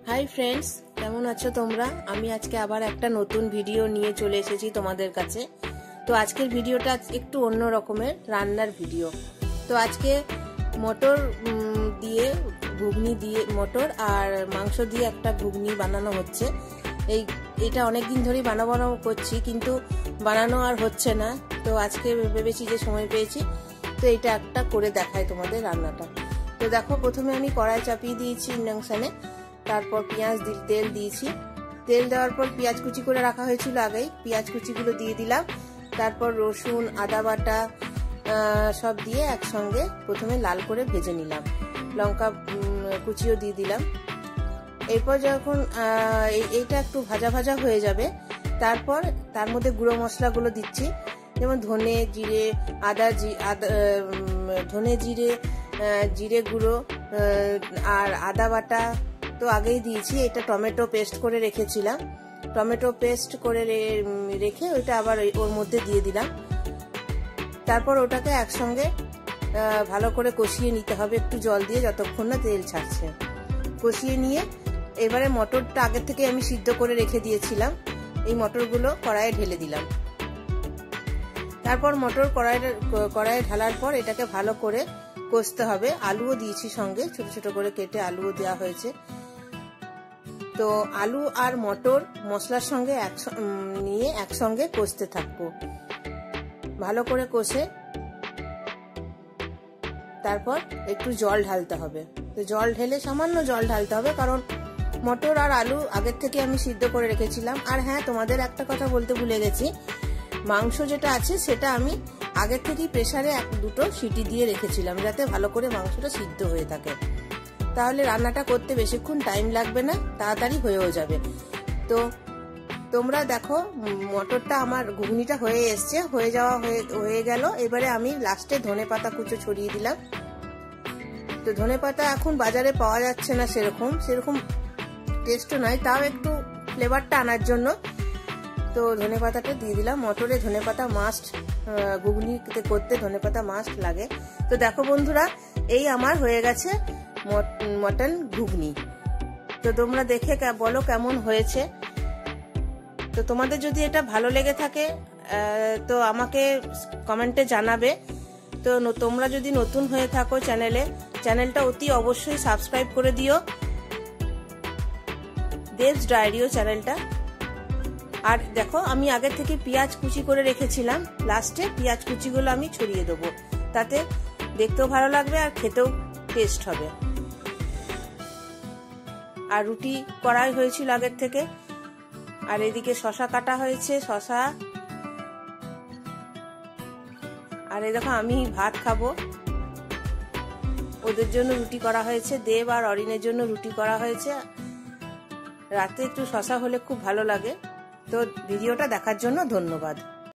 Hi friends, কেমন আছো তোমরা? আমি আজকে আবার একটা নতুন ভিডিও নিয়ে চলে এসেছি তোমাদের কাছে। তো আজকের ভিডিওটা একটু অন্য রকমের রান্নার ভিডিও। তো আজকে মটর দিয়ে ঘুগনি দিয়ে মটর আর মাংস দিয়ে একটা ঘুগনি বানানো হচ্ছে। এইটা অনেক দিন ধরেই বানাবো করছি, কিন্তু বানানো আর হচ্ছে না। তো আজকে ভেবেছি যে সময় পেয়েছি, তো এটা একটা করে দেখাই তোমাদের রান্নাটা। তো দেখো, প্রথমে আমি কড়াই চাপিয়ে দিয়েছি ইন্ডাকশনে। তারপর তেল দিয়েছি। তেল দেওয়ার পর পেঁয়াজ কুচি করে রাখা হয়েছিল আগেই, পেঁয়াজ কুচিগুলো দিয়ে দিলাম। তারপর রসুন, আদা বাটা সব দিয়ে একসঙ্গে প্রথমে লাল করে ভেজে নিলাম। লঙ্কা কুচিও দিয়ে দিলাম। এরপর যখন এইটা একটু ভাজা ভাজা হয়ে যাবে, তারপর তার মধ্যে গুঁড়ো মশলাগুলো দিচ্ছি, যেমন ধনে জিরে ধনে জিরে জিরে গুঁড়ো আর আদা বাটা তো আগেই দিয়েছি। এটা টমেটো পেস্ট করে রেখেছিলাম, টমেটো পেস্ট করে রেখে ওইটা আবার ওর মধ্যে দিয়ে দিলাম। তারপর ওটাকে একসঙ্গে ভালো করে কষিয়ে নিতে হবে, একটু জল দিয়ে, যতক্ষণ না তেল ছাড়ছে। কষিয়ে নিয়ে এবারে মটরটা আগের থেকে আমি সিদ্ধ করে রেখে দিয়েছিলাম, এই মটরগুলো কড়াইয়ে ঢেলে দিলাম। তারপর মটর কড়াইয়ে ঢালার পর এটাকে ভালো করে কষতে হবে। আলুও দিয়েছি সঙ্গে, ছোট ছোট করে কেটে আলুও দেওয়া হয়েছে। তো আলু আর মটর মশলার সঙ্গে নিয়ে একসঙ্গে কষতে থাকবো, ভালো করে কষে তারপর একটু জল ঢালতে হবে। তো জল ঢেলে সামান্য জল ঢালতে হবে, কারণ মটর আর আলু আগের থেকে আমি সিদ্ধ করে রেখেছিলাম। আর হ্যাঁ, তোমাদের একটা কথা বলতে ভুলে গেছি, মাংস যেটা আছে সেটা আমি আগের থেকেই প্রেসারে দুটো সিটি দিয়ে রেখেছিলাম, যাতে ভালো করে মাংসটা সিদ্ধ হয়ে থাকে। তাহলে রান্নাটা করতে বেশিক্ষণ টাইম লাগবে না, তাড়াতাড়ি হয়েও যাবে। তো তোমরা দেখো, মটরটা আমার ঘুগনিটা হয়ে এসছে, হয়ে গেল। এবারে আমি লাস্টে ধনেপাতা কুচো ছড়িয়ে দিলাম। তো ধনেপাতা এখন বাজারে পাওয়া যাচ্ছে না সেরকম টেস্টও নাই, তাও একটু ফ্লেভারটা আনার জন্য তো ধনেপাতাটা দিয়ে দিলাম। মটরে ধনেপাতা মাস্ট, ঘুগনি করতে ধনেপাতা মাস্ট লাগে। তো দেখো বন্ধুরা, এই আমার হয়ে গেছে মটন ঘুগনি। তো তোমরা দেখে বলো কেমন হয়েছে। তো তোমাদের যদি এটা ভালো লেগে থাকে তো আমাকে কমেন্টে জানাবে। তো তোমরা যদি নতুন হয়ে থাকো চ্যানেলটা অতি অবশ্যই সাবস্ক্রাইব করে দিও, দেবস ডায়েরিও চ্যানেলটা। আর দেখো, আমি আগের থেকে পেঁয়াজ কুচি করে রেখেছিলাম, লাস্টে পেঁয়াজ কুচিগুলো আমি ছড়িয়ে দেবো, তাতে দেখতেও ভালো লাগবে আর খেতেও টেস্ট হবে। আর রুটি করাই হয়েছিল আগের থেকে। আর এদিকে শশা কাটা হয়েছে, শশা। আর এই দেখো, আমি ভাত খাবো, ওদের জন্য রুটি করা হয়েছে, দেব আর অরিনের জন্য রুটি করা হয়েছে। রাতে একটু শশা হলে খুব ভালো লাগে। তো ভিডিওটা দেখার জন্য ধন্যবাদ।